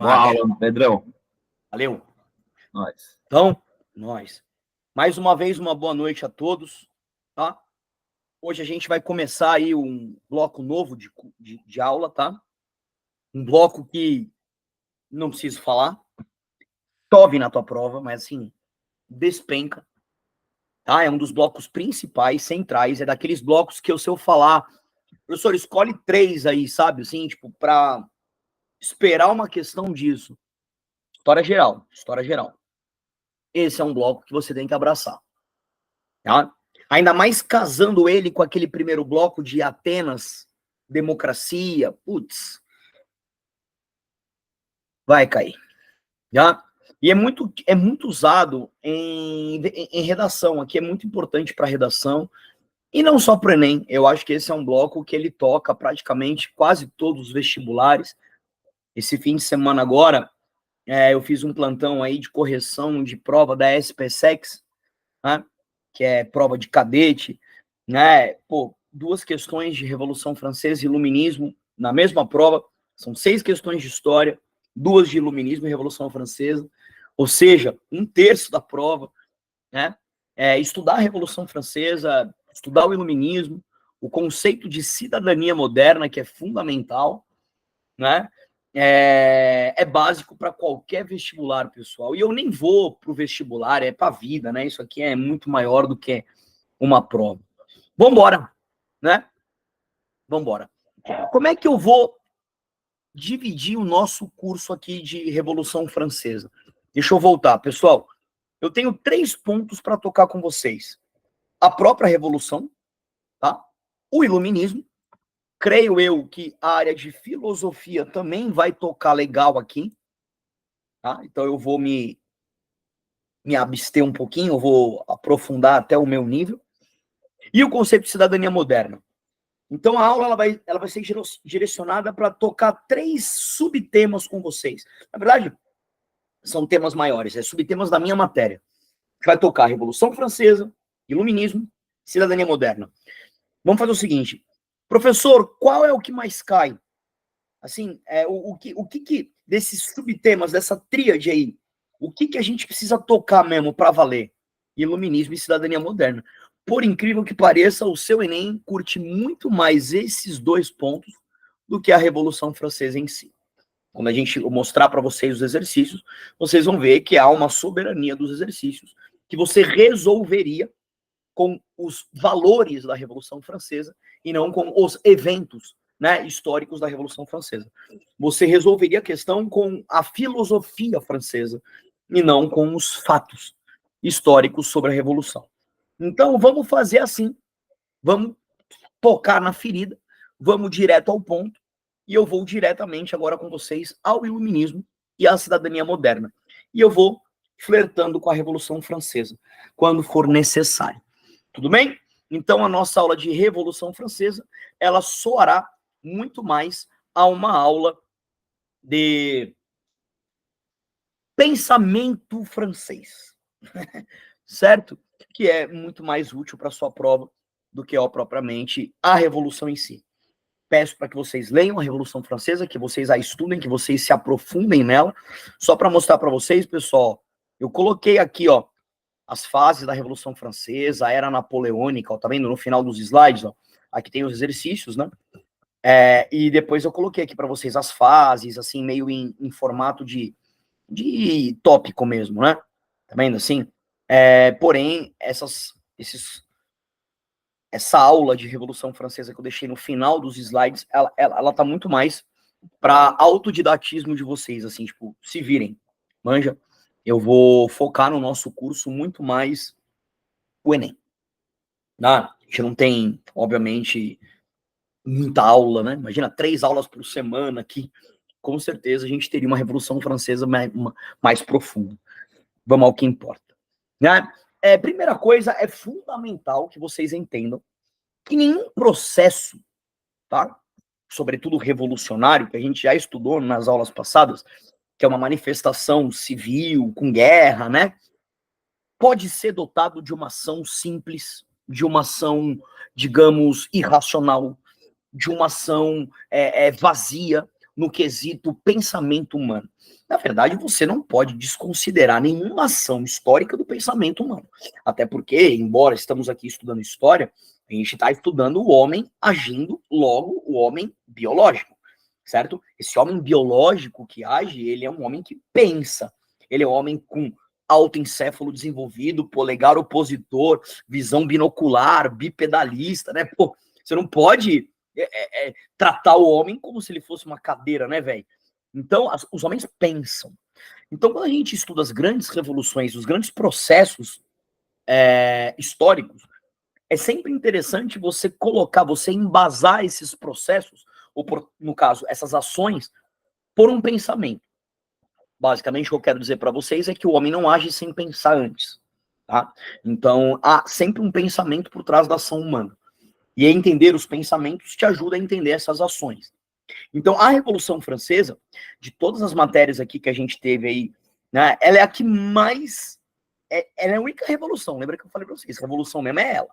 Boa aula, Pedrão. Valeu. Nós. Então, nós. Mais uma vez, uma boa noite a todos, tá? Hoje a gente vai começar aí um bloco novo de aula, tá? Um bloco que não preciso falar, chove na tua prova, mas assim, despenca, tá? É um dos blocos principais, centrais, é daqueles blocos que se eu falar, professor, escolhe 3 aí, sabe? Assim, tipo, pra esperar uma questão disso. História geral, história geral. Esse é um bloco que você tem que abraçar, tá? Ainda mais casando ele com aquele primeiro bloco de Atenas, democracia, putz, vai cair, já? E é muito usado em redação, aqui é muito importante para redação, e não só para o Enem, eu acho que esse é um bloco que ele toca praticamente quase todos os vestibulares. Esse fim de semana agora, eu fiz um plantão aí de correção de prova da SPSEX, né? Que é prova de cadete, né? Pô, 2 questões de Revolução Francesa e Iluminismo na mesma prova, são 6 questões de história, 2 de Iluminismo e Revolução Francesa, ou seja, 1/3 da prova, né? Estudar a Revolução Francesa, estudar o Iluminismo, o conceito de cidadania moderna, que é fundamental, né? É básico para qualquer vestibular, pessoal. E eu nem vou para o vestibular, é para a vida, né? Isso aqui é muito maior do que uma prova. Vambora, né? Vambora. Como é que eu vou dividir o nosso curso aqui de Revolução Francesa? Deixa eu voltar, pessoal. Eu tenho 3 pontos para tocar com vocês. A própria Revolução, tá? O Iluminismo. Creio eu que a área de filosofia também vai tocar legal aqui, tá? Então eu vou me abster um pouquinho, eu vou aprofundar até o meu nível. E o conceito de cidadania moderna. Então a aula ela vai ser direcionada para tocar 3 subtemas com vocês. Na verdade, são temas maiores, subtemas da minha matéria. Que vai tocar Revolução Francesa, Iluminismo, cidadania moderna. Vamos fazer o seguinte, professor, qual é o que mais cai? Assim, o que desses subtemas, dessa tríade aí, o que a gente precisa tocar mesmo para valer? Iluminismo e cidadania moderna. Por incrível que pareça, o seu Enem curte muito mais esses 2 pontos do que a Revolução Francesa em si. Quando a gente mostrar para vocês os exercícios, vocês vão ver que há uma soberania dos exercícios que você resolveria com os valores da Revolução Francesa e não com os eventos, né, históricos da Revolução Francesa. Você resolveria a questão com a filosofia francesa e não com os fatos históricos sobre a Revolução. Então, vamos fazer assim, vamos tocar na ferida, vamos direto ao ponto, e eu vou diretamente agora com vocês ao Iluminismo e à cidadania moderna. E eu vou flertando com a Revolução Francesa, quando for necessário. Tudo bem? Então, a nossa aula de Revolução Francesa, ela soará muito mais a uma aula de pensamento francês, certo? Que é muito mais útil para a sua prova do que, propriamente, a Revolução em si. Peço para que vocês leiam a Revolução Francesa, que vocês a estudem, que vocês se aprofundem nela. Só para mostrar para vocês, pessoal, eu coloquei aqui, ó, as fases da Revolução Francesa, a Era Napoleônica, ó, tá vendo? No final dos slides, ó, aqui tem os exercícios, né? E depois eu coloquei aqui para vocês as fases, assim, meio em formato de tópico mesmo, né? Tá vendo assim? Porém, essa aula de Revolução Francesa que eu deixei no final dos slides, ela tá muito mais para autodidatismo de vocês, assim, tipo, se virem, manja? Eu vou focar no nosso curso muito mais o Enem. A gente não tem, obviamente, muita aula, né? Imagina 3 aulas por semana aqui. Com certeza a gente teria uma Revolução Francesa mais profunda. Vamos ao que importa, né? Primeira coisa, é fundamental que vocês entendam que nenhum processo, tá? Sobretudo revolucionário, que a gente já estudou nas aulas passadas, que é uma manifestação civil, com guerra, né? Pode ser dotado de uma ação simples, de uma ação, digamos, irracional, de uma ação vazia, no quesito pensamento humano? Na verdade, você não pode desconsiderar nenhuma ação histórica do pensamento humano. Até porque, embora estamos aqui estudando história, a gente está estudando o homem agindo, logo, o homem biológico, certo? Esse homem biológico que age, ele é um homem que pensa. Ele é um homem com autoencéfalo desenvolvido, polegar opositor, visão binocular, bipedalista, né? Pô, você não pode tratar o homem como se ele fosse uma cadeira, né, velho? Então, os homens pensam. Então, quando a gente estuda as grandes revoluções, os grandes processos históricos, é sempre interessante você colocar, você embasar esses processos, ou no caso, essas ações, por um pensamento. Basicamente, o que eu quero dizer para vocês é que o homem não age sem pensar antes, tá? Então, há sempre um pensamento por trás da ação humana. E entender os pensamentos te ajuda a entender essas ações. Então, a Revolução Francesa, de todas as matérias aqui que a gente teve aí, né, ela é a que mais... ela é a única revolução, lembra que eu falei para vocês, revolução mesmo é ela.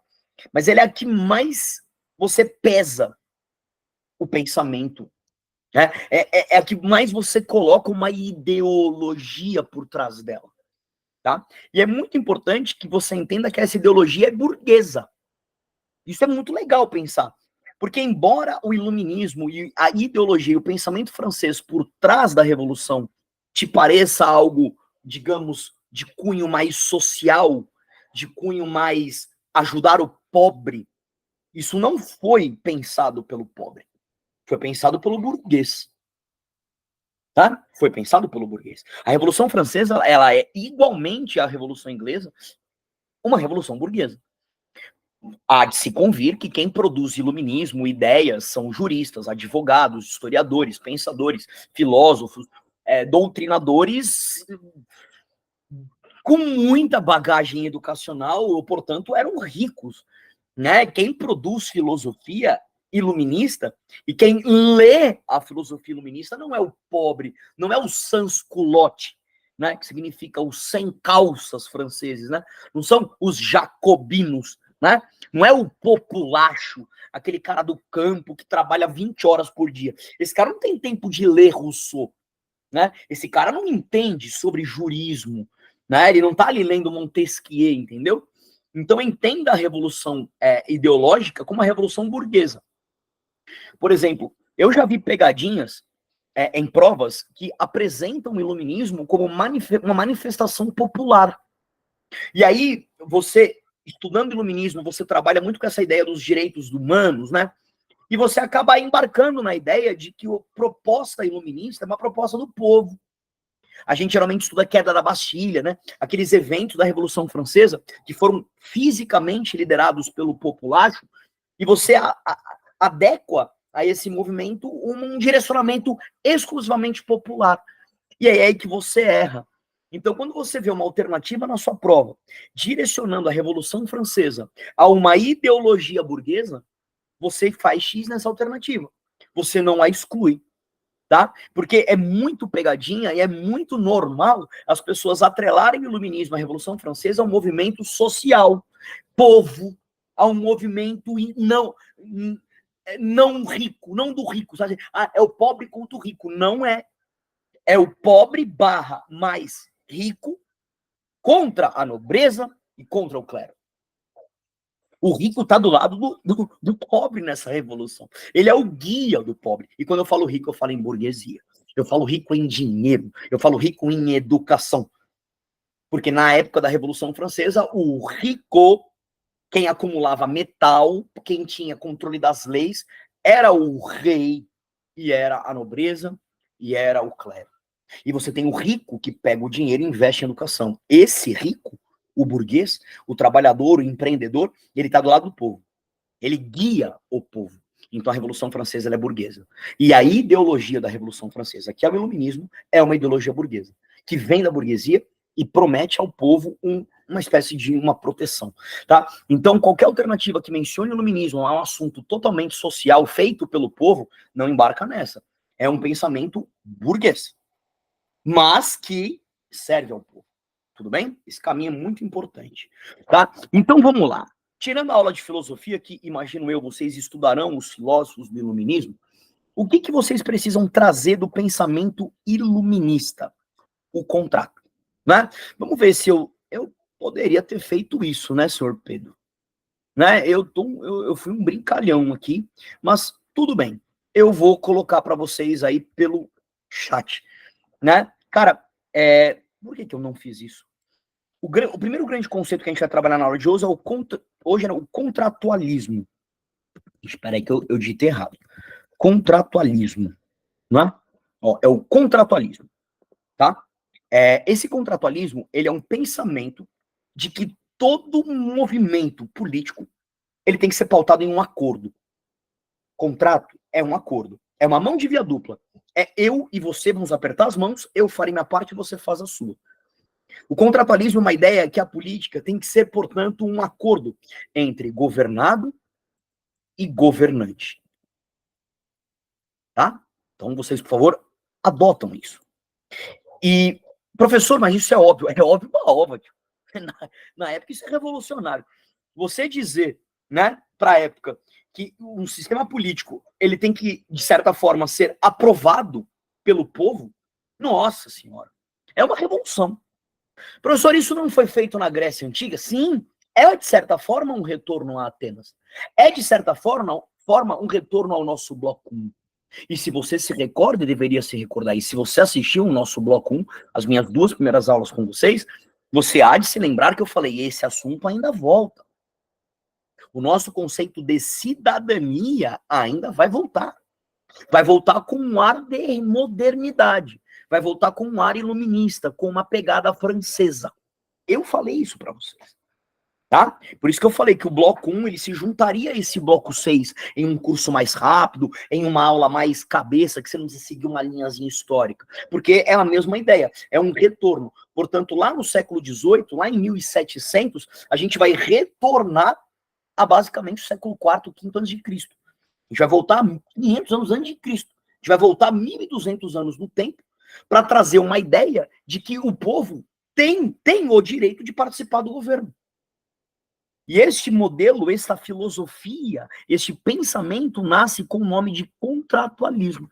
Mas ela é a que mais você pesa o pensamento, né? É a que mais você coloca uma ideologia por trás dela, tá? E é muito importante que você entenda que essa ideologia é burguesa. Isso é muito legal pensar. Porque embora o iluminismo e a ideologia e o pensamento francês por trás da Revolução te pareça algo, digamos, de cunho mais social, de cunho mais ajudar o pobre, isso não foi pensado pelo pobre. Foi pensado pelo burguês. Tá? Foi pensado pelo burguês. A Revolução Francesa, ela é igualmente à Revolução Inglesa, uma revolução burguesa. Há de se convir que quem produz iluminismo, ideias, são juristas, advogados, historiadores, pensadores, filósofos, doutrinadores com muita bagagem educacional, ou, portanto, eram ricos, né? Quem produz filosofia iluminista e quem lê a filosofia iluminista não é o pobre, não é o sans-culotte, né? Que significa os sem calças franceses, né? Não são os jacobinos, né? Não é o populacho, aquele cara do campo que trabalha 20 horas por dia. Esse cara não tem tempo de ler Rousseau, né? Esse cara não entende sobre jurismo, né? Ele não tá ali lendo Montesquieu, entendeu? Então entenda a revolução ideológica como uma revolução burguesa. Por exemplo, eu já vi pegadinhas em provas que apresentam o iluminismo como uma manifestação popular. E aí, você, estudando iluminismo, você trabalha muito com essa ideia dos direitos humanos, né? E você acaba embarcando na ideia de que a proposta iluminista é uma proposta do povo. A gente geralmente estuda a queda da Bastilha, né? Aqueles eventos da Revolução Francesa que foram fisicamente liderados pelo populacho, e você adequa a esse movimento um direcionamento exclusivamente popular. E é aí que você erra. Então, quando você vê uma alternativa na sua prova, direcionando a Revolução Francesa a uma ideologia burguesa, você faz X nessa alternativa. Você não a exclui, tá? Porque é muito pegadinha e é muito normal as pessoas atrelarem o iluminismo, a Revolução Francesa, a um movimento social, povo, a um movimento não rico, não do rico, sabe? É o pobre contra o rico. Não é. É o pobre barra mais rico contra a nobreza e contra o clero. O rico está do lado do pobre nessa revolução. Ele é o guia do pobre. E quando eu falo rico, eu falo em burguesia. Eu falo rico em dinheiro. Eu falo rico em educação. Porque na época da Revolução Francesa, o rico, quem acumulava metal, quem tinha controle das leis, era o rei, e era a nobreza, e era o clero. E você tem o rico que pega o dinheiro e investe em educação. Esse rico, o burguês, o trabalhador, o empreendedor, ele está do lado do povo. Ele guia o povo. Então a Revolução Francesa ela é burguesa. E a ideologia da Revolução Francesa, que é o iluminismo, é uma ideologia burguesa, que vem da burguesia e promete ao povo uma espécie de uma proteção, tá? Então qualquer alternativa que mencione o iluminismo a um assunto totalmente social feito pelo povo, não embarca nessa. É um pensamento burguês, mas que serve ao povo. Tudo bem? Esse caminho é muito importante, tá? Então vamos lá. Tirando a aula de filosofia, que imagino eu, vocês estudarão os filósofos do iluminismo, O que vocês precisam trazer do pensamento iluminista? O contrato, né? Vamos ver se eu poderia ter feito isso, né, senhor Pedro? Né? Eu fui um brincalhão aqui, mas tudo bem. Eu vou colocar para vocês aí pelo chat, né? Cara, por que eu não fiz isso? O primeiro grande conceito que a gente vai trabalhar na aula de hoje é o contratualismo. Espera aí que eu digitei errado. Contratualismo, né? Ó, é o contratualismo, tá? Esse contratualismo, ele é um pensamento de que todo movimento político, ele tem que ser pautado em um acordo. Contrato é um acordo. É uma mão de via dupla. É eu e você vamos apertar as mãos, eu farei minha parte e você faz a sua. O contratualismo é uma ideia que a política tem que ser, portanto, um acordo entre governado e governante. Tá? Então, vocês, por favor, adotam isso. E, professor, mas isso é óbvio uma ova, tio. Na época isso é revolucionário. Você dizer, né, para a época, que um sistema político, ele tem que, de certa forma, ser aprovado pelo povo, nossa senhora, é uma revolução. Professor, isso não foi feito na Grécia Antiga? Sim, é, de certa forma, um retorno a Atenas. É, de certa forma um retorno ao nosso bloco 1. E se você se recorda, deveria se recordar, e se você assistiu o nosso bloco 1, as minhas 2 primeiras aulas com vocês, você há de se lembrar que eu falei, esse assunto ainda volta. O nosso conceito de cidadania ainda vai voltar. Vai voltar com um ar de modernidade. Vai voltar com um ar iluminista, com uma pegada francesa. Eu falei isso para vocês. Tá? Por isso que eu falei que o bloco 1 ele se juntaria a esse bloco 6 em um curso mais rápido, em uma aula mais cabeça, que você não precisa seguir uma linhazinha histórica. Porque é a mesma ideia, é um retorno. Portanto, lá no século XVIII, lá em 1700, a gente vai retornar a basicamente o século IV, V antes de Cristo. A gente vai voltar 500 anos antes de Cristo. A gente vai voltar 1.200 anos no tempo para trazer uma ideia de que o povo tem o direito de participar do governo. E este modelo, essa filosofia, este pensamento nasce com o nome de contratualismo.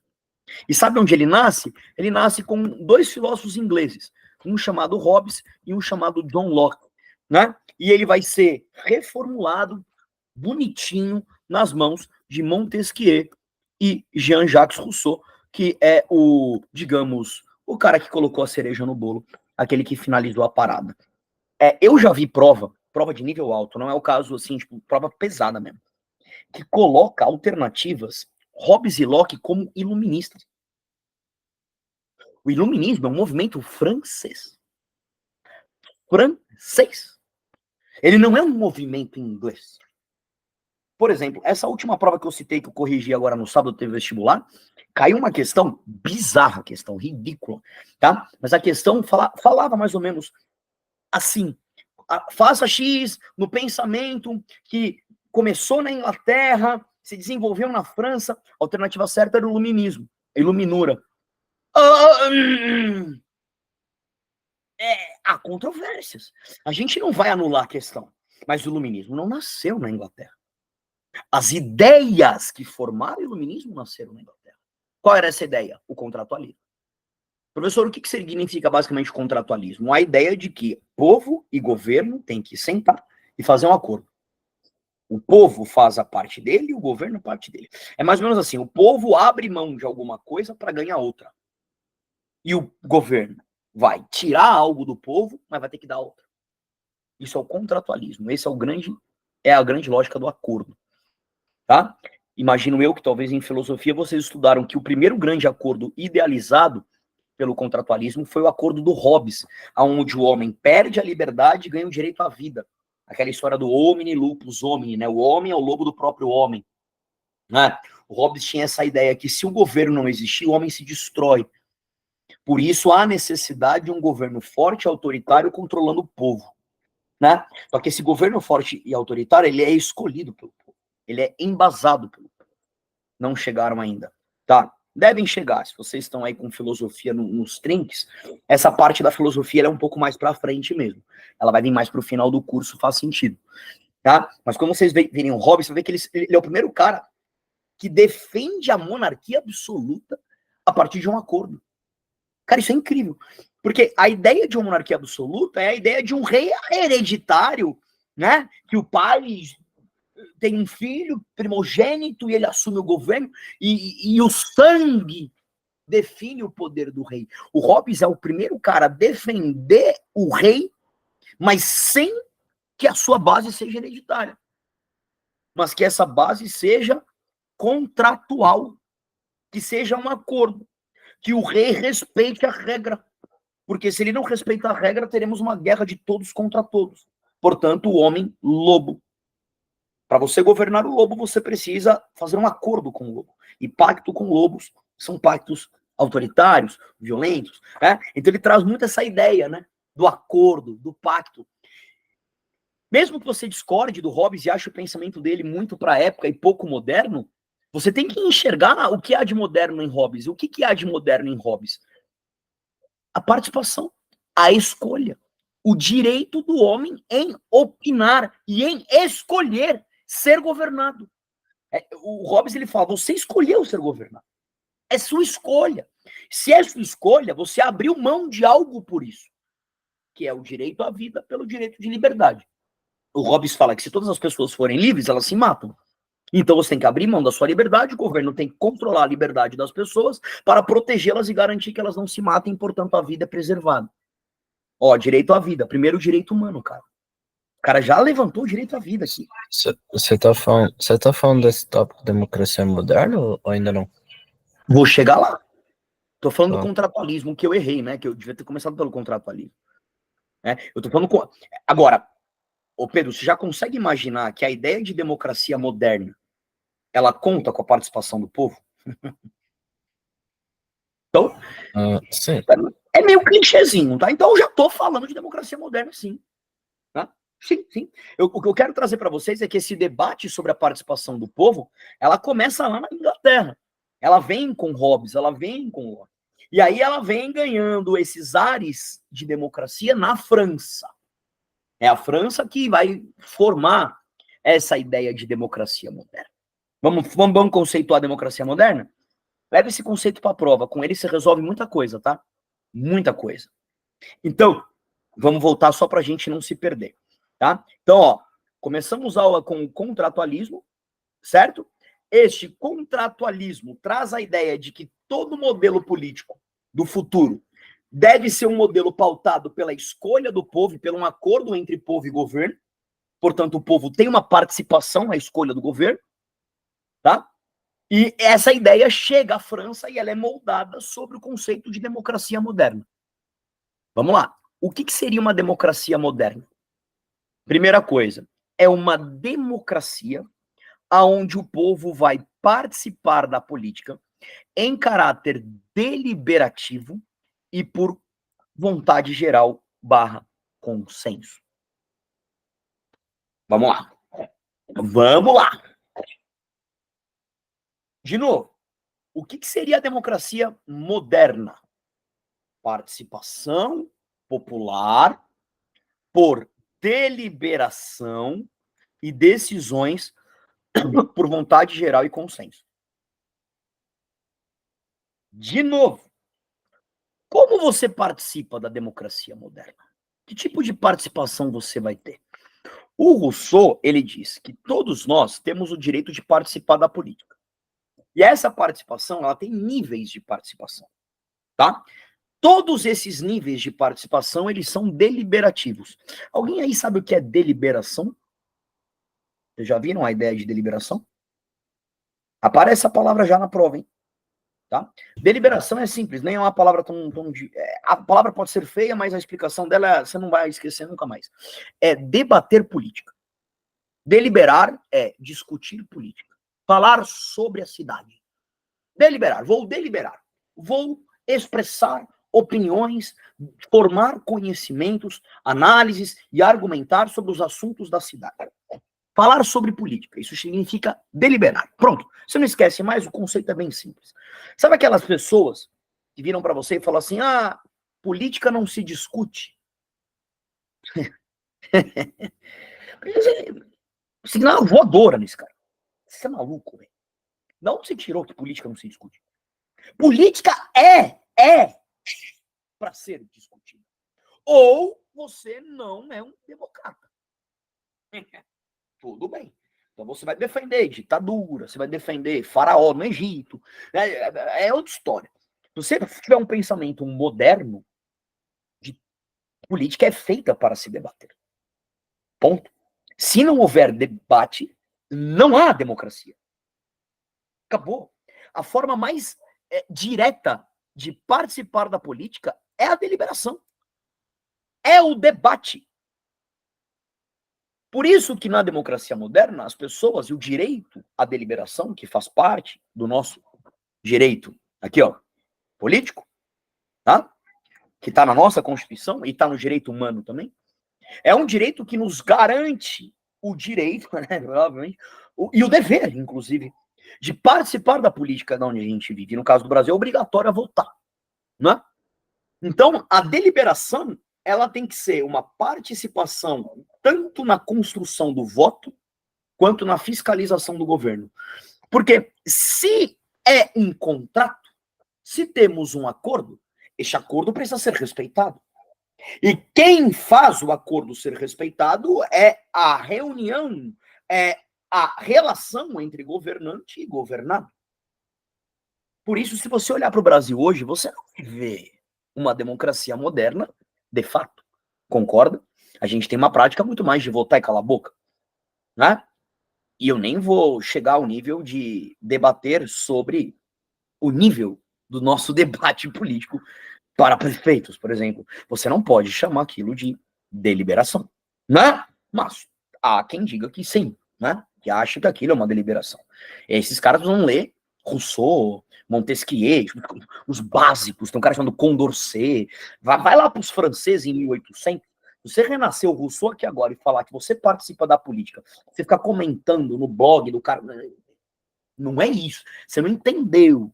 E sabe onde ele nasce? Ele nasce com 2 filósofos ingleses, um chamado Hobbes e um chamado John Locke, né? E ele vai ser reformulado, bonitinho, nas mãos de Montesquieu e Jean-Jacques Rousseau, que é digamos, o cara que colocou a cereja no bolo, aquele que finalizou a parada. Eu já vi prova de nível alto, não é o caso assim, tipo, prova pesada mesmo, que coloca alternativas Hobbes e Locke como iluministas. O iluminismo é um movimento francês. Ele não é um movimento inglês. Por exemplo, essa última prova que eu citei, que eu corrigi agora no sábado, teve vestibular, caiu uma questão bizarra, questão ridícula, tá? Mas a questão falava mais ou menos assim: faça X no pensamento que começou na Inglaterra, se desenvolveu na França, a alternativa certa era o iluminismo, iluminura. Há controvérsias. A gente não vai anular a questão, mas o iluminismo não nasceu na Inglaterra. As ideias que formaram o iluminismo nasceram na Inglaterra. Qual era essa ideia? O contratualismo. Professor, o que significa basicamente o contratualismo? A ideia de que povo e governo têm que sentar e fazer um acordo. O povo faz a parte dele e o governo a parte dele. É mais ou menos assim, o povo abre mão de alguma coisa para ganhar outra. E o governo vai tirar algo do povo, mas vai ter que dar outra. Isso é o contratualismo. Esse é a grande lógica do acordo. Tá? Imagino eu que talvez em filosofia vocês estudaram que o primeiro grande acordo idealizado pelo contratualismo foi o acordo do Hobbes, onde o homem perde a liberdade e ganha o direito à vida. Aquela história do homine lupus homini, né? O homem é o lobo do próprio homem. Né? O Hobbes tinha essa ideia que se o governo não existir, o homem se destrói. Por isso há necessidade de um governo forte e autoritário controlando o povo. Né? Só que esse governo forte e autoritário, ele é escolhido pelo povo. Ele é embasado pelo povo. Não chegaram ainda. Tá? Devem chegar. Se vocês estão aí com filosofia nos trinques, essa parte da filosofia ela é um pouco mais para frente mesmo. Ela vai vir mais para o final do curso, faz sentido. Tá? Mas quando vocês virem o Hobbes, você vai ver que ele é o primeiro cara que defende a monarquia absoluta a partir de um acordo. Cara, isso é incrível. Porque a ideia de uma monarquia absoluta é a ideia de um rei hereditário, né? Que o pai tem um filho primogênito e ele assume o governo e o sangue define o poder do rei. O Hobbes é o primeiro cara a defender o rei, mas sem que a sua base seja hereditária, mas que essa base seja contratual, que seja um acordo, que o rei respeite a regra, porque se ele não respeitar a regra, teremos uma guerra de todos contra todos. Portanto, o homem lobo. Para você governar o lobo, você precisa fazer um acordo com o lobo. E pacto com lobos são pactos autoritários, violentos, né? Então ele traz muito essa ideia, né, do acordo, do pacto. Mesmo que você discorde do Hobbes e ache o pensamento dele muito para a época e pouco moderno, você tem que enxergar o que há de moderno em Hobbes. O que há de moderno em Hobbes? A participação, a escolha, o direito do homem em opinar e em escolher ser governado. O Hobbes ele fala, você escolheu ser governado. É sua escolha. Se é sua escolha, você abriu mão de algo por isso, que é o direito à vida pelo direito de liberdade. O Hobbes fala que se todas as pessoas forem livres, elas se matam. Então você tem que abrir mão da sua liberdade, o governo tem que controlar a liberdade das pessoas para protegê-las e garantir que elas não se matem, portanto a vida é preservada. Ó, direito à vida, primeiro direito humano, cara. O cara já levantou o direito à vida aqui. Você tá falando desse tópico democracia moderna ou ainda não? Vou chegar lá. Tô falando do Tá. contratualismo, que eu errei, né? Que eu devia ter começado pelo contratualismo. Eu tô falando com... Agora, ô Pedro, você já consegue imaginar que a ideia de democracia moderna, ela conta com a participação do povo? Então, Sim. é meio clichêzinho, tá? Então eu já tô falando de democracia moderna, sim. Tá? Sim, sim. O que eu quero trazer para vocês é que esse debate sobre a participação do povo, ela começa lá na Inglaterra. Ela vem com Hobbes, ela vem com Locke. E aí ela vem ganhando esses ares de democracia na França. É a França que vai formar essa ideia de democracia moderna. Vamos conceituar a democracia moderna? Leva esse conceito para a prova. Com ele você resolve muita coisa, tá? Muita coisa. Então, vamos voltar só para a gente não se perder, tá? Então, ó, começamos a aula com o contratualismo, certo? Este contratualismo traz a ideia de que todo modelo político do futuro deve ser um modelo pautado pela escolha do povo e pelo acordo entre povo e governo. Portanto, o povo tem uma participação na escolha do governo, tá? E essa ideia chega à França e ela é moldada sobre o conceito de democracia moderna. Vamos lá. O que seria uma democracia moderna? Primeira coisa, é uma democracia onde o povo vai participar da política em caráter deliberativo e por vontade geral / consenso. Vamos lá. Vamos lá. De novo, o que seria a democracia moderna? Participação popular por deliberação e decisões por vontade geral e consenso. De novo, como você participa da democracia moderna? Que tipo de participação você vai ter? O Rousseau, ele diz que todos nós temos o direito de participar da política. E essa participação, ela tem níveis de participação, tá? Todos esses níveis de participação, eles são deliberativos. Alguém aí sabe o que é deliberação? Vocês já viram a ideia de deliberação? Aparece a palavra já na prova, hein? Tá? Deliberação é simples, nem é uma palavra tão a palavra pode ser feia, mas a explicação dela você não vai esquecer nunca mais. É debater política. Deliberar é discutir política. Falar sobre a cidade. Deliberar, vou deliberar. Vou expressar opiniões, formar conhecimentos, análises e argumentar sobre os assuntos da cidade. Falar sobre política, isso significa deliberar. Pronto, você não esquece mais, o conceito é bem simples. Sabe aquelas pessoas que viram para você e falam assim, política não se discute? Você dá uma voadora nesse cara. Você é maluco, velho. De onde você tirou que política não se discute? Política é para ser discutida. Ou você não é um democrata. Tudo bem. Então você vai defender ditadura, você vai defender faraó no Egito. É outra história. Se você tiver um pensamento moderno, de política é feita para se debater. Ponto. Se não houver debate, não há democracia. Acabou. A forma mais direta de participar da política é a deliberação. É o debate. Por isso que na democracia moderna, as pessoas e o direito à deliberação, que faz parte do nosso direito, aqui ó, político, tá? Que está na nossa Constituição e está no direito humano também, é um direito que nos garante o direito, né, obviamente, e o dever, inclusive, de participar da política de onde a gente vive. No caso do Brasil, é obrigatório a votar, né? Então, a deliberação, ela tem que ser uma participação tanto na construção do voto, quanto na fiscalização do governo. Porque se é um contrato, se temos um acordo, esse acordo precisa ser respeitado. E quem faz o acordo ser respeitado é a reunião, é a relação entre governante e governado. Por isso, se você olhar para o Brasil hoje, você não vê uma democracia moderna, de fato. Concorda? A gente tem uma prática muito mais de votar e calar a boca, né? E eu nem vou chegar ao nível de debater sobre o nível do nosso debate político para prefeitos, por exemplo. Você não pode chamar aquilo de deliberação, né? Mas há quem diga que sim, né? Que acha que aquilo é uma deliberação. Esses caras vão ler Rousseau, Montesquieu, os básicos, tem um cara chamado Condorcet, vai lá para os franceses em 1800, você renasceu o Rousseau aqui agora e falar que você participa da política, você ficar comentando no blog do cara, não é isso, você não entendeu,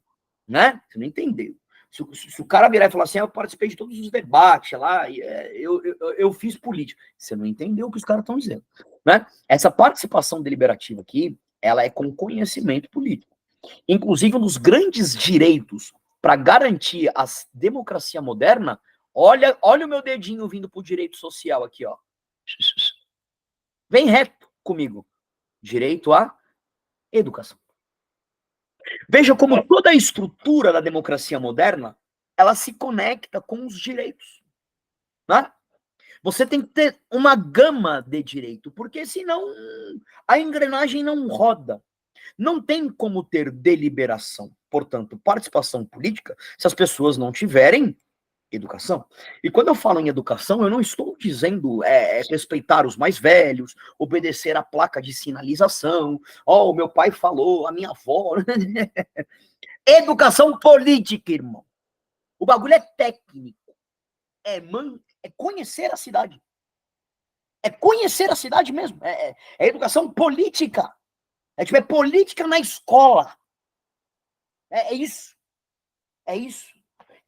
né? Você não entendeu. Se o cara virar e falar assim, eu participei de todos os debates lá, eu fiz política, você não entendeu o que os caras estão dizendo, né? Essa participação deliberativa aqui, ela é com conhecimento político. Inclusive, um dos grandes direitos para garantir a democracia moderna, olha o meu dedinho vindo para o direito social aqui, ó. Vem reto comigo. Direito à educação. Veja como toda a estrutura da democracia moderna, ela se conecta com os direitos, né? Você tem que ter uma gama de direito, porque senão a engrenagem não roda. Não tem como ter deliberação, portanto, participação política, se as pessoas não tiverem educação. E quando eu falo em educação, eu não estou dizendo respeitar os mais velhos, obedecer a placa de sinalização, o meu pai falou, a minha avó. Educação política, irmão. O bagulho é técnico. É conhecer a cidade. É conhecer a cidade mesmo. É educação política. É política na escola. É isso. É isso.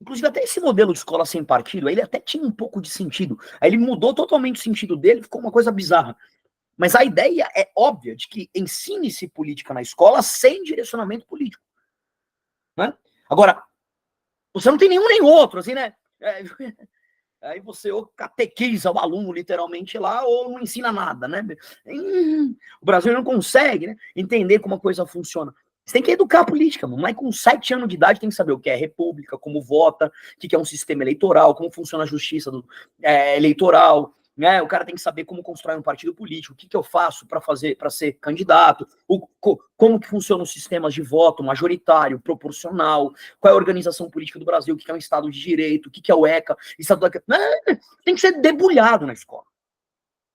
Inclusive, até esse modelo de escola sem partido, ele até tinha um pouco de sentido. Aí ele mudou totalmente o sentido dele, ficou uma coisa bizarra. Mas a ideia é óbvia de que ensine-se política na escola sem direcionamento político. Né? Agora, você não tem nenhum nem outro, assim, né? Aí você ou catequiza o aluno, literalmente, lá, ou não ensina nada, né? O Brasil não consegue, né, entender como a coisa funciona. Você tem que educar a política, mano. Mas com 7 anos de idade tem que saber o que é república, como vota, o que é um sistema eleitoral, como funciona a justiça eleitoral, né? O cara tem que saber como constrói um partido político, o que eu faço para ser candidato, como que funcionam os sistemas de voto majoritário, proporcional, qual é a organização política do Brasil, o que é um Estado de Direito, o que é o ECA, Estado da... Tem que ser debulhado na escola.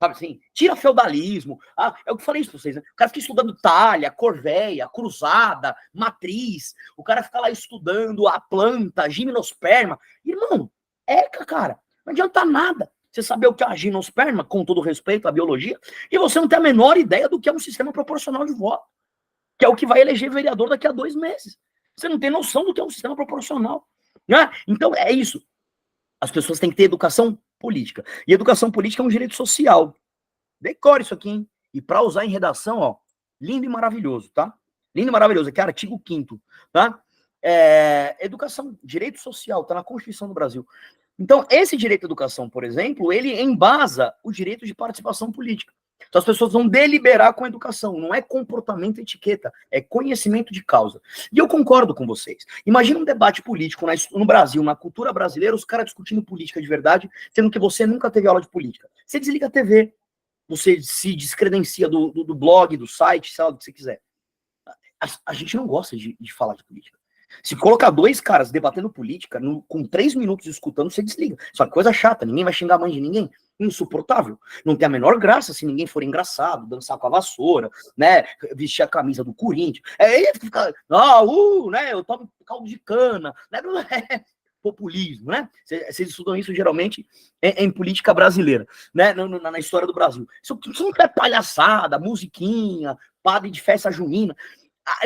Sabe assim? Tira feudalismo. É o que eu falei isso pra vocês, né? O cara fica estudando talha, corveia, cruzada, matriz. O cara fica lá estudando a planta, gimnosperma. Irmão, cara, não adianta nada você saber o que é a gimnosperma, com todo respeito à biologia, e você não tem a menor ideia do que é um sistema proporcional de voto, que é o que vai eleger vereador daqui a 2 meses. Você não tem noção do que é um sistema proporcional. Né? Então, é isso. As pessoas têm que ter educação política. E educação política é um direito social. Decore isso aqui, hein? E para usar em redação, ó, lindo e maravilhoso, tá? Lindo e maravilhoso, aqui é artigo 5º, tá? Educação, direito social, tá na Constituição do Brasil. Então, esse direito à educação, por exemplo, ele embasa o direito de participação política. Então, as pessoas vão deliberar com a educação, não é comportamento e etiqueta, é conhecimento de causa. E eu concordo com vocês. Imagina um debate político no Brasil, na cultura brasileira, os caras discutindo política de verdade, sendo que você nunca teve aula de política. Você desliga a TV, você se descredencia do blog, do site, sei lá, do que você quiser. A gente não gosta de falar de política. Se colocar 2 caras debatendo política, com 3 minutos escutando, você desliga. Só que coisa chata, ninguém vai xingar a mãe de ninguém. Insuportável. Não tem a menor graça se ninguém for engraçado, dançar com a vassoura, né? Vestir a camisa do Corinthians. Aí fica, né? Eu tomo caldo de cana, né? Populismo, né? Vocês estudam isso geralmente em política brasileira, né? Na história do Brasil. Isso não é palhaçada, musiquinha, padre de festa junina.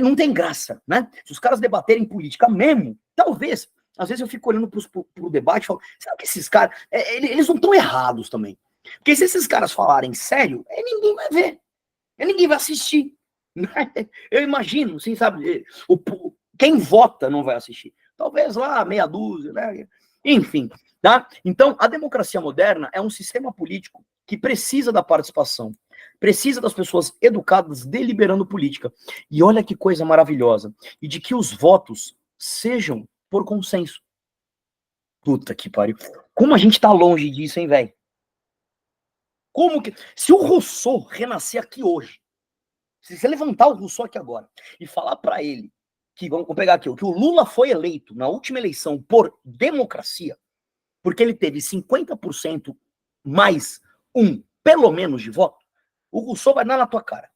Não tem graça, né? Se os caras debaterem política mesmo, talvez, às vezes eu fico olhando pro debate e falo, será que esses caras, eles não estão errados também? Porque se esses caras falarem sério, ninguém vai ver, ninguém vai assistir. Né? Eu imagino, assim, sabe, quem vota não vai assistir. Talvez lá, meia dúzia, né? Enfim, tá? Então, a democracia moderna é um sistema político que precisa da participação, precisa das pessoas educadas deliberando política. E olha que coisa maravilhosa. E de que os votos sejam por consenso. Puta que pariu. Como a gente tá longe disso, hein, velho? Como que... Se o Rousseau renascer aqui hoje, se você levantar o Rousseau aqui agora e falar para ele que, vamos pegar aqui, que o Lula foi eleito na última eleição por democracia, porque ele teve 50% mais pelo menos de voto, o Rousseau vai dar na tua cara.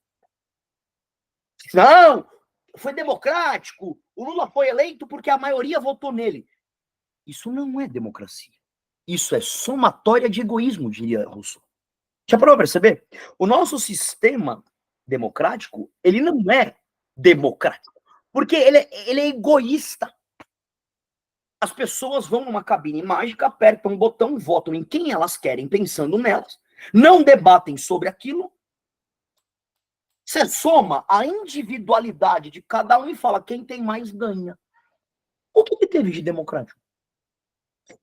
Não, foi democrático, o Lula foi eleito porque a maioria votou nele. Isso não é democracia. Isso é somatória de egoísmo, diria Rousseau. Já parou pra perceber? O nosso sistema democrático, ele não é democrático, porque ele é egoísta. As pessoas vão numa cabine mágica, apertam um botão, votam em quem elas querem, pensando nelas, não debatem sobre aquilo. Você soma a individualidade de cada um e fala quem tem mais ganha. O que teve de democrático?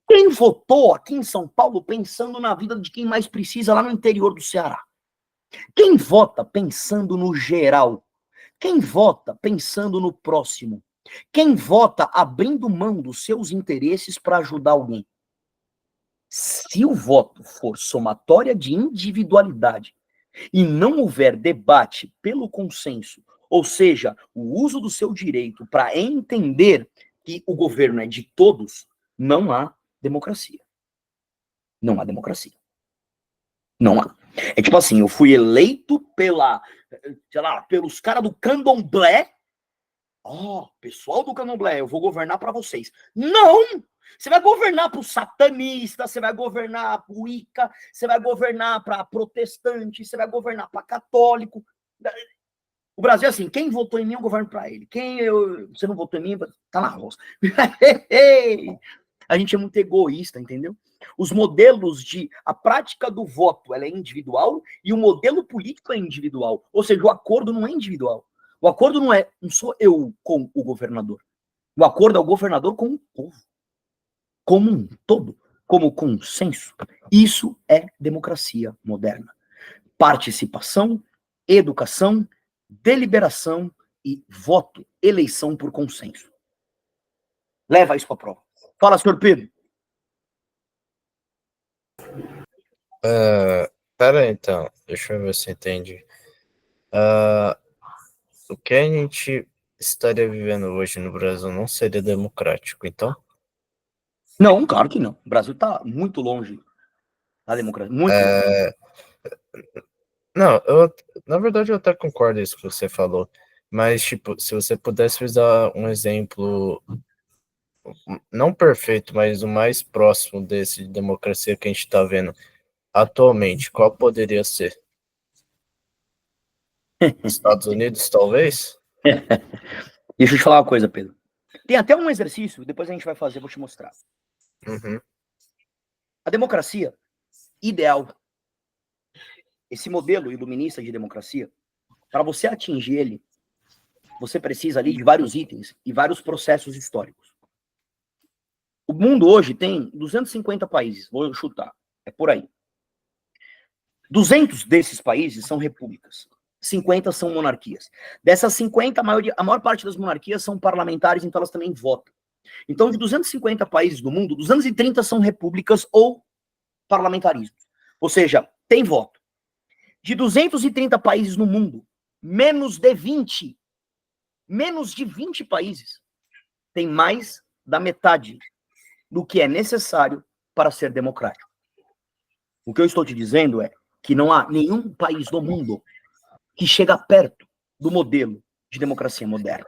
Quem votou aqui em São Paulo pensando na vida de quem mais precisa lá no interior do Ceará? Quem vota pensando no geral? Quem vota pensando no próximo? Quem vota abrindo mão dos seus interesses para ajudar alguém? Se o voto for somatória de individualidade e não houver debate pelo consenso, ou seja, o uso do seu direito para entender que o governo é de todos, não há democracia. Não há democracia. Não há. É tipo assim, eu fui eleito pelos caras do candomblé. Pessoal do candomblé, eu vou governar para vocês. Não! Você vai governar para o satanista, você vai governar para o Wicca, você vai governar para protestante, você vai governar para católico. O Brasil é assim, quem votou em mim, eu governo para ele. Você não votou em mim, tá na roça. A gente é muito egoísta, entendeu? Os modelos a prática do voto, ela é individual e o modelo político é individual. Ou seja, o acordo não é individual. O acordo não sou eu com o governador. O acordo é o governador com o povo. Como um todo, como consenso. Isso é democracia moderna. Participação, educação, deliberação e voto, eleição por consenso. Leva isso para a prova. Fala, senhor Pedro. Pera aí, então, deixa eu ver se entendi. O que a gente estaria vivendo hoje no Brasil não seria democrático, então? Não, claro que não. O Brasil está muito longe da democracia. Muito longe. Não, na verdade eu até concordo com isso que você falou, mas, tipo, se você pudesse usar um exemplo, não perfeito, mas o mais próximo desse de democracia que a gente está vendo atualmente, qual poderia ser? Estados Unidos, talvez? Deixa eu te falar uma coisa, Pedro. Tem até um exercício, depois a gente vai fazer, vou te mostrar. Uhum. A democracia ideal, esse modelo iluminista de democracia, para você atingir ele, você precisa ali de vários itens e vários processos históricos. O mundo hoje tem 250 países, vou chutar, é por aí. 200 desses países são repúblicas, 50 são monarquias. Dessas 50, a maior parte das monarquias são parlamentares, então elas também votam. Então, de 250 países do mundo, 230 são repúblicas ou parlamentarismo. Ou seja, tem voto. De 230 países no mundo, menos de 20 países tem mais da metade do que é necessário para ser democrático. O que eu estou te dizendo é que não há nenhum país do mundo que chega perto do modelo de democracia moderna.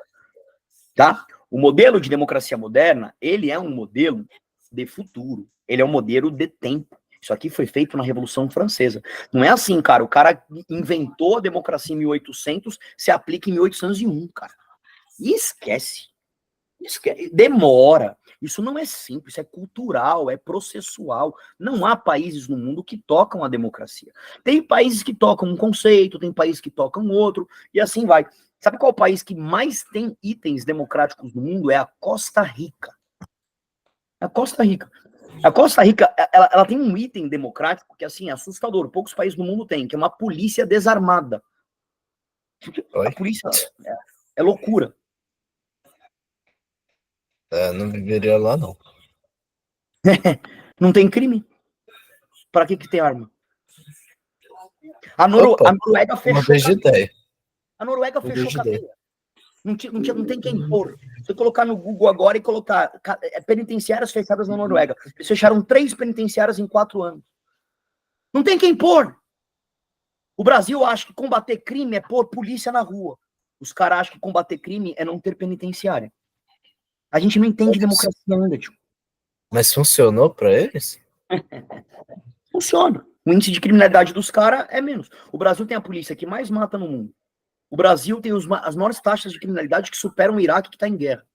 Tá? O modelo de democracia moderna, ele é um modelo de futuro. Ele é um modelo de tempo. Isso aqui foi feito na Revolução Francesa. Não é assim, cara. O cara inventou a democracia em 1800, se aplica em 1801, cara. E esquece. Demora. Isso não é simples, isso é cultural, é processual. Não há países no mundo que tocam a democracia. Tem países que tocam um conceito, tem países que tocam outro, e assim vai. Sabe qual país que mais tem itens democráticos no mundo? É a Costa Rica. A Costa Rica. A Costa Rica, ela tem um item democrático que, assim, é assustador. Poucos países do mundo têm, que é uma polícia desarmada. A polícia é loucura. Não viveria lá, não. Não tem crime? Para que tem arma? A Noruega fechou ideia. A Noruega fechou cadeia. Não tem quem pôr. Se eu colocar no Google agora e colocar penitenciárias fechadas na Noruega. Eles fecharam 3 penitenciárias em 4 anos. Não tem quem pôr. O Brasil acha que combater crime é pôr polícia na rua. Os caras acham que combater crime é não ter penitenciária. A gente não entende democracia ainda, tio. Mas funcionou para eles? Funciona. O índice de criminalidade dos caras é menos. O Brasil tem a polícia que mais mata no mundo. O Brasil tem as maiores taxas de criminalidade que superam o Iraque, que está em guerra.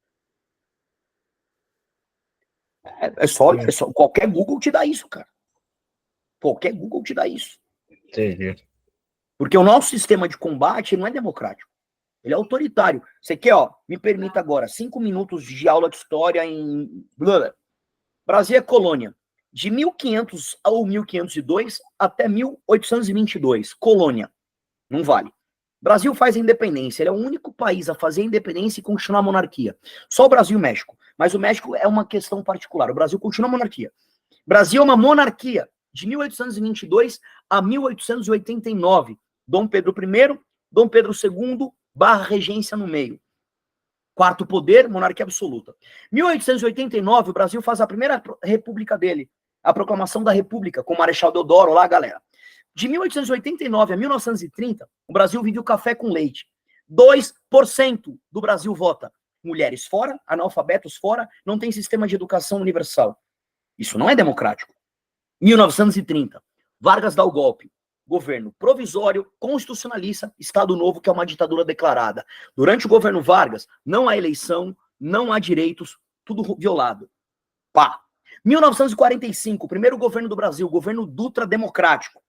É só qualquer Google te dá isso, cara. Qualquer Google te dá isso. Entendi. Porque o nosso sistema de combate não é democrático. Ele é autoritário. Você quer, me permita agora, 5 minutos de aula de história em... Brasil é colônia. De 1500 ou 1502 até 1822. Colônia. Não vale. Brasil faz a independência. Ele é o único país a fazer a independência e continuar a monarquia. Só o Brasil e o México. Mas o México é uma questão particular. O Brasil continua a monarquia. Brasil é uma monarquia. De 1822 a 1889. Dom Pedro I, Dom Pedro II, / regência no meio. Quarto poder, monarquia absoluta. 1889, o Brasil faz a primeira república dele. A proclamação da república, com o Marechal Deodoro lá, galera. De 1889 a 1930, o Brasil vive o café com leite. 2% do Brasil vota. Mulheres fora, analfabetos fora, não tem sistema de educação universal. Isso não é democrático. 1930, Vargas dá o golpe. Governo provisório, constitucionalista, Estado Novo, que é uma ditadura declarada. Durante o governo Vargas, não há eleição, não há direitos, tudo violado. Pá. 1945, primeiro governo do Brasil, governo Dutra democrático.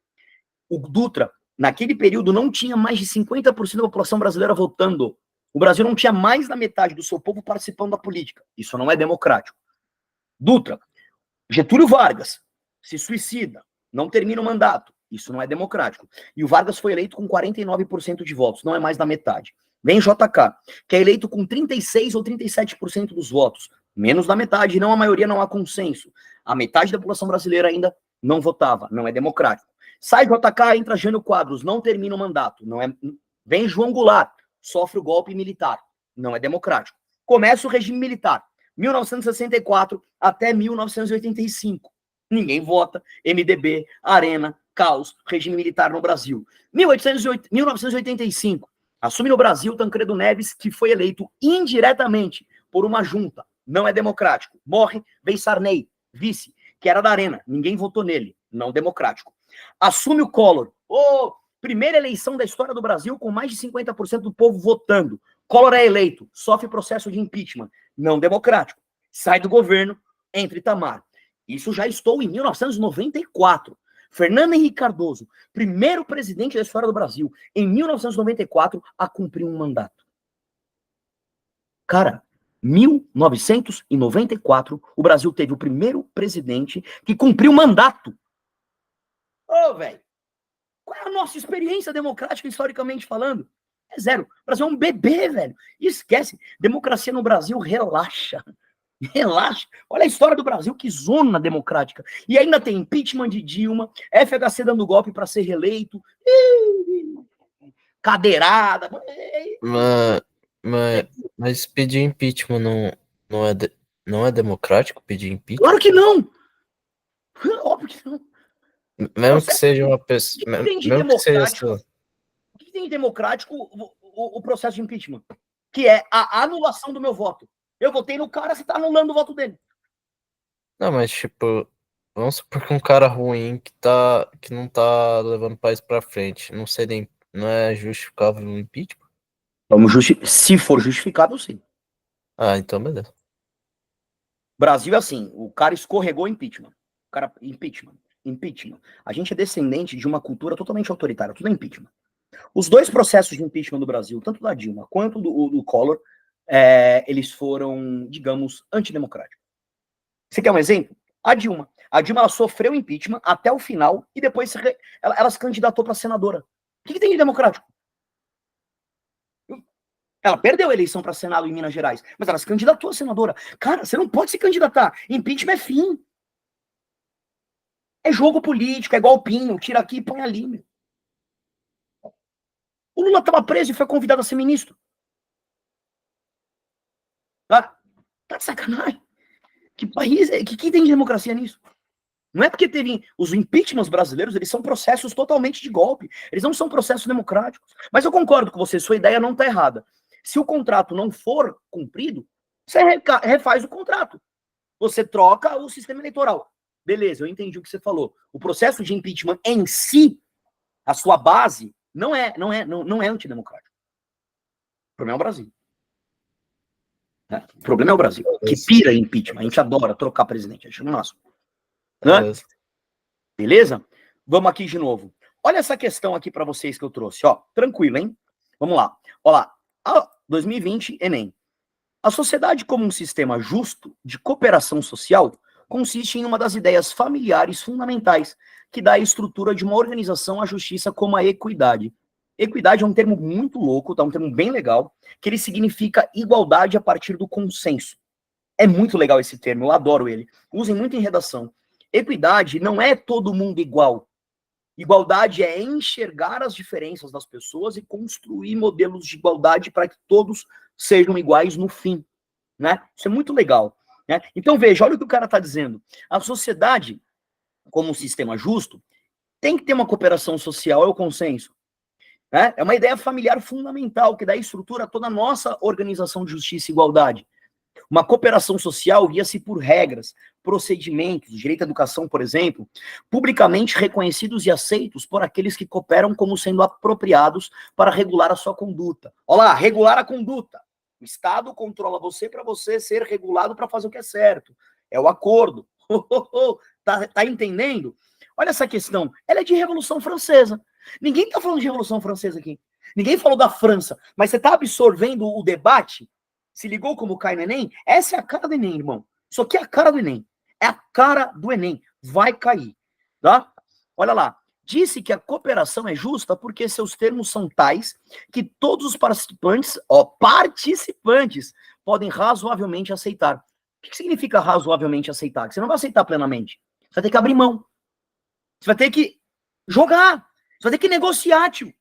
O Dutra, naquele período, não tinha mais de 50% da população brasileira votando. O Brasil não tinha mais da metade do seu povo participando da política. Isso não é democrático. Dutra, Getúlio Vargas, se suicida, não termina o mandato. Isso não é democrático. E o Vargas foi eleito com 49% de votos, não é mais da metade. Vem JK, que é eleito com 36% ou 37% dos votos, menos da metade, não a maioria, não há consenso. A metade da população brasileira ainda não votava, não é democrático. Sai JK, entra Jânio Quadros, não termina o mandato. Não é... Vem João Goulart, sofre o golpe militar, não é democrático. Começa o regime militar, 1964 até 1985. Ninguém vota, MDB, Arena, caos, regime militar no Brasil. 1985, assume no Brasil Tancredo Neves, que foi eleito indiretamente por uma junta, não é democrático. Morre, vem Sarney, vice, que era da Arena, ninguém votou nele, não democrático. Assume o Collor, primeira eleição da história do Brasil com mais de 50% do povo votando. Collor é eleito, sofre processo de impeachment, não democrático. Sai do governo, entra Itamar. Isso já estou em 1994. Fernando Henrique Cardoso, primeiro presidente da história do Brasil, em 1994, a cumprir um mandato. Cara, 1994, o Brasil teve o primeiro presidente que cumpriu o mandato. Ô, velho, qual é a nossa experiência democrática, historicamente falando? É zero. O Brasil é um bebê, velho. Esquece. Democracia no Brasil, relaxa. Relaxa. Olha a história do Brasil, que zona democrática. E ainda tem impeachment de Dilma, FHC dando golpe para ser reeleito, cadeirada. Mas pedir impeachment não é democrático pedir impeachment? Claro que não. Óbvio que não. Mesmo que seja uma pessoa. O que tem de Mesmo que seja democrático? O que tem de democrático o processo de impeachment? Que é a anulação do meu voto. Eu votei no cara, você está anulando o voto dele. Não, mas tipo, vamos supor que um cara ruim que não tá levando o país pra frente, não é justificável o impeachment? Se for justificável, sim. Ah, então beleza. Brasil é assim, o cara escorregou impeachment. Impeachment. A gente é descendente de uma cultura totalmente autoritária, tudo é impeachment. Os dois processos de impeachment do Brasil, tanto da Dilma quanto do Collor, eles foram, digamos, antidemocráticos. Você quer um exemplo? A Dilma. A Dilma ela sofreu impeachment até o final e depois ela se candidatou para senadora. O que tem de democrático? Ela perdeu a eleição para Senado em Minas Gerais, mas ela se candidatou a senadora. Cara, você não pode se candidatar. Impeachment é fim. É jogo político, é golpinho, tira aqui e põe ali. Meu. O Lula estava preso e foi convidado a ser ministro. Tá de sacanagem. Que país é? Que tem de democracia nisso? Não é porque teve os impeachments brasileiros, eles são processos totalmente de golpe. Eles não são processos democráticos. Mas eu concordo com você, sua ideia não está errada. Se o contrato não for cumprido, você refaz o contrato. Você troca o sistema eleitoral. Beleza, eu entendi o que você falou. O processo de impeachment em si, a sua base, não é antidemocrático. O problema é o Brasil. O problema é o Brasil, que pira impeachment. A gente adora trocar presidente, acho no máximo. Né? Beleza? Vamos aqui de novo. Olha essa questão aqui para vocês que eu trouxe, ó. Tranquilo, hein? Vamos lá. Olha lá. 2020, Enem. A sociedade como um sistema justo de cooperação social consiste em uma das ideias familiares fundamentais que dá a estrutura de uma organização à justiça como a equidade. Equidade é um termo muito louco, tá? Um termo bem legal, que ele significa igualdade a partir do consenso. É muito legal esse termo, eu adoro ele. Usem muito em redação. Equidade não é todo mundo igual. Igualdade é enxergar as diferenças das pessoas e construir modelos de igualdade para que todos sejam iguais no fim. Né? Isso é muito legal. Né? Então veja, olha o que o cara está dizendo. A sociedade, como um sistema justo, tem que ter uma cooperação social, é o consenso. Né? É uma ideia familiar fundamental que dá estrutura a toda a nossa organização de justiça e igualdade. Uma cooperação social guia-se por regras, procedimentos, direito à educação, por exemplo, publicamente reconhecidos e aceitos por aqueles que cooperam como sendo apropriados para regular a sua conduta. Olha lá, regular a conduta. O Estado controla você para você ser regulado para fazer o que é certo. É o acordo. Tá entendendo? Olha essa questão. Ela é de Revolução Francesa. Ninguém está falando de Revolução Francesa aqui. Ninguém falou da França. Mas você está absorvendo o debate? Se ligou como cai no Enem? Essa é a cara do Enem, irmão. Isso aqui é a cara do Enem. É a cara do Enem. Vai cair. Tá? Olha lá. Disse que a cooperação é justa porque seus termos são tais que todos os participantes podem razoavelmente aceitar. O que significa razoavelmente aceitar? Que você não vai aceitar plenamente. Você vai ter que abrir mão. Você vai ter que jogar. Você vai ter que negociar, tio.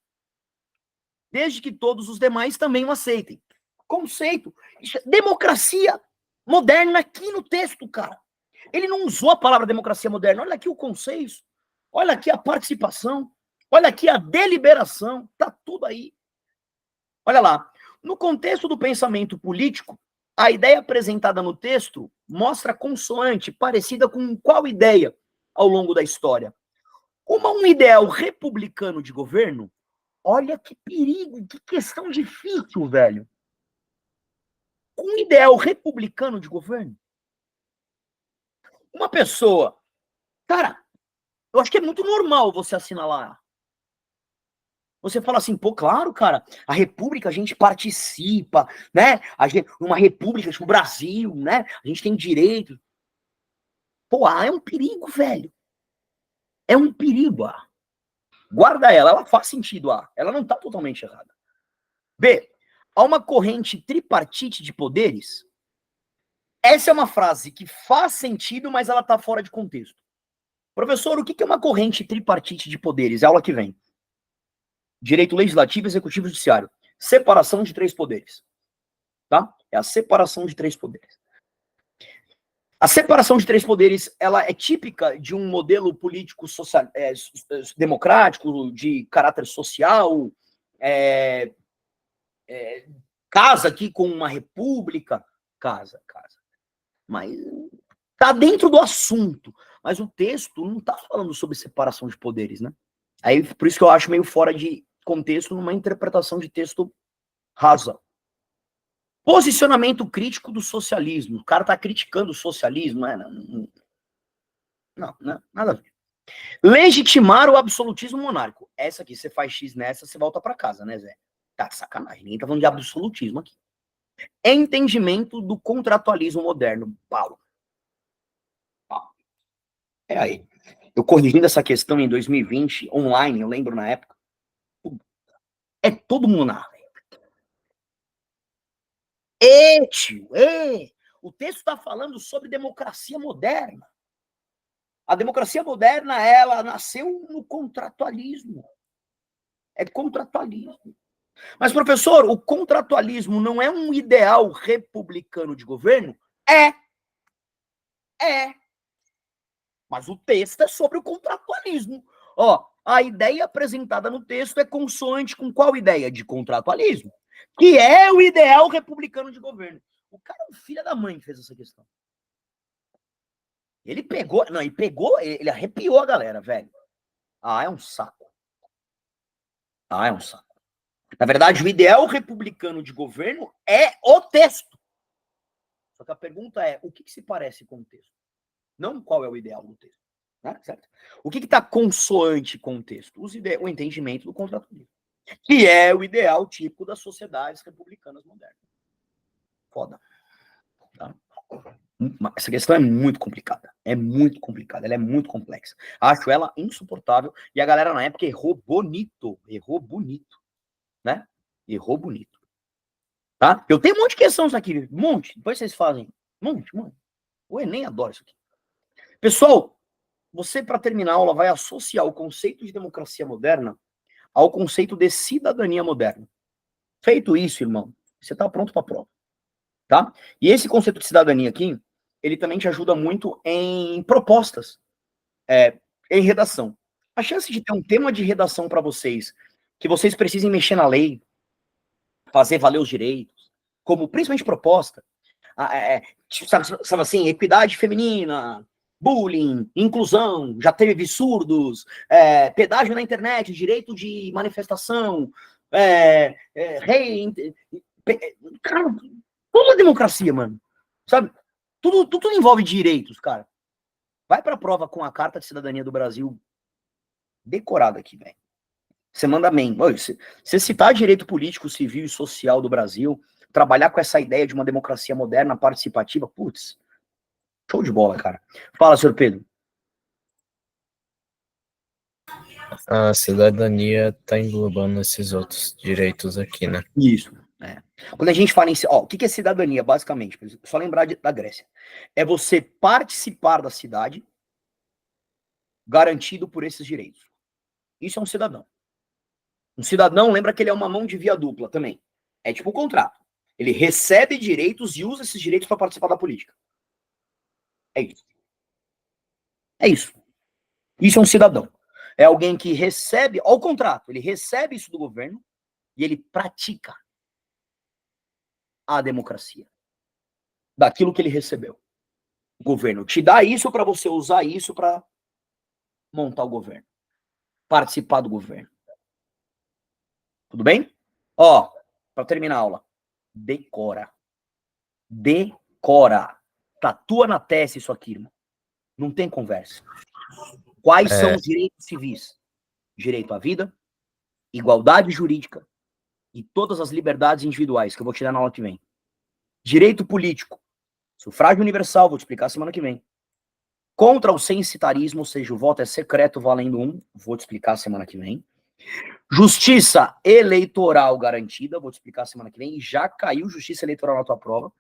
Desde que todos os demais também o aceitem. Conceito. Democracia moderna aqui no texto, cara. Ele não usou a palavra democracia moderna. Olha aqui o conceito. Olha aqui a participação. Olha aqui a deliberação. Tá tudo aí. Olha lá. No contexto do pensamento político, a ideia apresentada no texto mostra consoante parecida com qual ideia ao longo da história? Um ideal republicano de governo? Olha que perigo, que questão difícil, velho. Um ideal republicano de governo? Uma pessoa... Cara, eu acho que é muito normal você assinalar. Você fala assim, pô, claro, cara, a república a gente participa, né? Uma república, tipo o Brasil, né? A gente tem direito. Pô, é um perigo, velho. É um perigo, Guarda ela faz sentido, Ela não tá totalmente errada. B, há uma corrente tripartite de poderes. Essa é uma frase que faz sentido, mas ela tá fora de contexto. Professor, o que é uma corrente tripartite de poderes? É a aula que vem. Direito legislativo, executivo e judiciário. Separação de 3 poderes. Tá? É a separação de 3 poderes. A separação de 3 poderes, ela é típica de um modelo político social, democrático, de caráter social, casa aqui com uma república, casa. Mas tá dentro do assunto. Mas o texto não tá falando sobre separação de poderes, né? Aí, por isso que eu acho meio fora de contexto numa interpretação de texto rasa. Posicionamento crítico do socialismo. O cara tá criticando o socialismo, não, nada a ver. Legitimar o absolutismo monárquico. Essa aqui, você faz X nessa, você volta pra casa, né, Zé? Tá de sacanagem. Ninguém tá falando de absolutismo aqui. Entendimento do contratualismo moderno. Paulo. É aí. Eu corrigindo essa questão em 2020, online, eu lembro na época. É todo mundo na área. Tio, o texto está falando sobre democracia moderna. A democracia moderna, ela nasceu no contratualismo. É contratualismo. Mas, professor, o contratualismo não é um ideal republicano de governo? É. Mas o texto é sobre o contratualismo. Ó, a ideia apresentada no texto é consoante com qual ideia? De contratualismo. Que é o ideal republicano de governo. O cara é um filho da mãe que fez essa questão. Ele arrepiou a galera, velho. É um saco. É um saco. Na verdade, o ideal republicano de governo é o texto. Só que a pergunta é, o que se parece com o texto? Não qual é o ideal do texto. Né? Certo? O que está consoante com o texto? O entendimento do contratualismo. Que é o ideal típico das sociedades republicanas modernas. Foda. Tá? Essa questão é muito complicada. Ela é muito complexa. Acho ela insuportável. E a galera na época errou bonito. Né? Errou bonito. Tá? Eu tenho um monte de questões aqui. Um monte. Depois vocês fazem. Um monte. O Enem adora isso aqui. Pessoal, você, para terminar a aula, vai associar o conceito de democracia moderna ao conceito de cidadania moderna. Feito isso, irmão, você está pronto para a prova. Tá? E esse conceito de cidadania aqui, ele também te ajuda muito em propostas, em redação. A chance de ter um tema de redação para vocês, que vocês precisem mexer na lei, fazer valer os direitos, como principalmente proposta, sabe assim, equidade feminina, bullying, inclusão, já teve surdos, pedágio na internet, direito de manifestação, cara, tudo é democracia, mano. Sabe? Tudo envolve direitos, cara. Vai pra prova com a Carta de Cidadania do Brasil decorada aqui, velho. Você manda bem. Você citar direito político, civil e social do Brasil, trabalhar com essa ideia de uma democracia moderna, participativa, putz, show de bola, cara. Fala, senhor Pedro. A cidadania está englobando esses outros direitos aqui, né? Isso. Quando a gente fala em... o que é cidadania, basicamente? Só lembrar da Grécia. É você participar da cidade garantido por esses direitos. Isso é um cidadão. Um cidadão, lembra que ele é uma mão de via dupla também. É tipo um contrato. Ele recebe direitos e usa esses direitos para participar da política. É isso. É isso. Isso é um cidadão. É alguém que recebe, ao contrato, ele recebe isso do governo e ele pratica a democracia. Daquilo que ele recebeu. O governo te dá isso para você usar isso para montar o governo. Participar do governo. Tudo bem? Para terminar a aula. Decora. Tatua na testa isso aqui, irmão. Não tem conversa. Quais são os direitos civis? Direito à vida, igualdade jurídica e todas as liberdades individuais, que eu vou te dar na aula que vem. Direito político, sufrágio universal, vou te explicar semana que vem. Contra o censitarismo, ou seja, o voto é secreto valendo 1, vou te explicar semana que vem. Justiça eleitoral garantida, vou te explicar semana que vem, e já caiu justiça eleitoral na tua prova.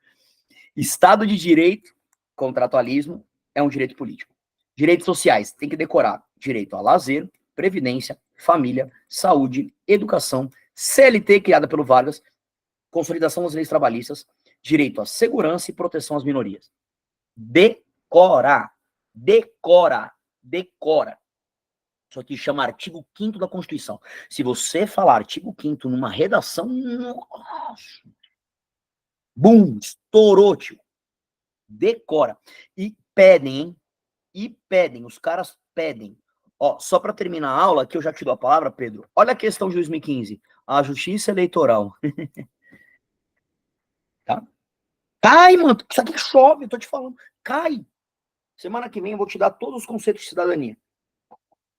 Estado de direito, contratualismo, é um direito político. Direitos sociais, tem que decorar. Direito a lazer, previdência, família, saúde, educação, CLT criada pelo Vargas, consolidação das leis trabalhistas, direito à segurança e proteção às minorias. Decora. Isso aqui chama artigo 5º da Constituição. Se você falar artigo 5º numa redação, nossa, bum, estourou, tio. Decora. E pedem, hein? E pedem, os caras pedem. Ó, só para terminar a aula, que eu já te dou a palavra, Pedro. Olha a questão de 2015. A justiça eleitoral. Tá? Cai, mano. Isso aqui chove, eu tô te falando. Cai. Semana que vem eu vou te dar todos os conceitos de cidadania.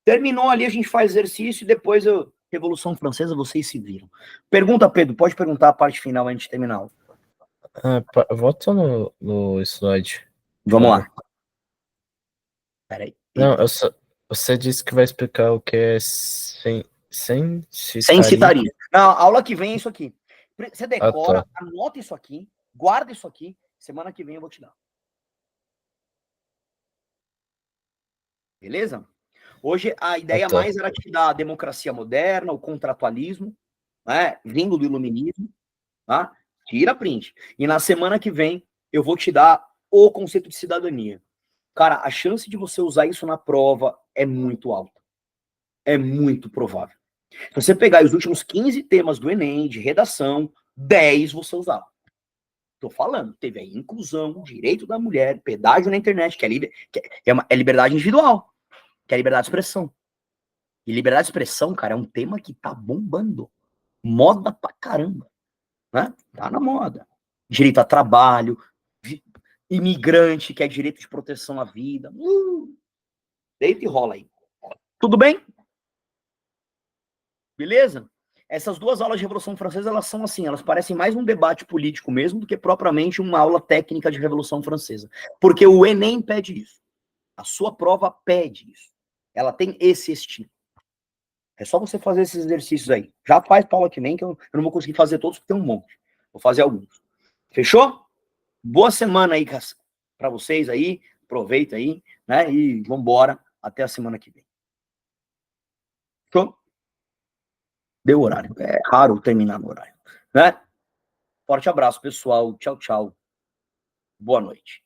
Terminou ali, a gente faz exercício e depois eu... Revolução Francesa, vocês se viram. Pergunta, Pedro. Pode perguntar a parte final antes de terminar a aula. Volta no slide. Vamos lá. Peraí. Não, você disse que vai explicar o que é censitarismo. Censitarismo. Não, a aula que vem é isso aqui. Você decora, tá. anota isso aqui, guarda isso aqui. Semana que vem eu vou te dar. Beleza? Hoje a ideia mais era te dar a democracia moderna, o contratualismo, né, vindo do iluminismo, tá? Tira print. E na semana que vem eu vou te dar o conceito de cidadania. Cara, a chance de você usar isso na prova é muito alta. É muito provável. Se você pegar os últimos 15 temas do Enem, de redação, 10 você usava. Tô falando, teve aí inclusão, direito da mulher, pedágio na internet, que é liberdade individual, que é liberdade de expressão. E liberdade de expressão, cara, é um tema que tá bombando. Moda pra caramba. Né? Tá na moda. Direito a trabalho, imigrante, que é direito de proteção à vida. Deita e rola aí. Tudo bem? Beleza? Essas duas aulas de Revolução Francesa, elas são assim, elas parecem mais um debate político mesmo do que propriamente uma aula técnica de Revolução Francesa. Porque o Enem pede isso. A sua prova pede isso. Ela tem esse estilo. É só você fazer esses exercícios aí. Já faz para aula que vem, que eu não vou conseguir fazer todos, porque tem um monte. Vou fazer alguns. Fechou? Boa semana aí para vocês aí. Aproveita aí, né? E vambora até a semana que vem. Fechou? Deu horário. É raro terminar no horário, né? Forte abraço, pessoal. Tchau, tchau. Boa noite.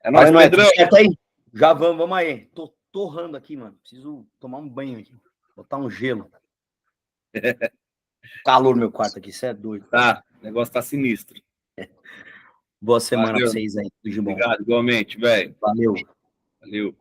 É nóis, Não é Pedrão. tudo certo aí? Já vamos aí. Tô torrando aqui, mano. Preciso tomar um banho aqui. Botar um gelo. Calor no meu quarto aqui, você é doido. Tá, o negócio tá sinistro. Boa semana Valeu. pra vocês aí. Tudo de bom. Obrigado, igualmente, velho. Valeu. Valeu.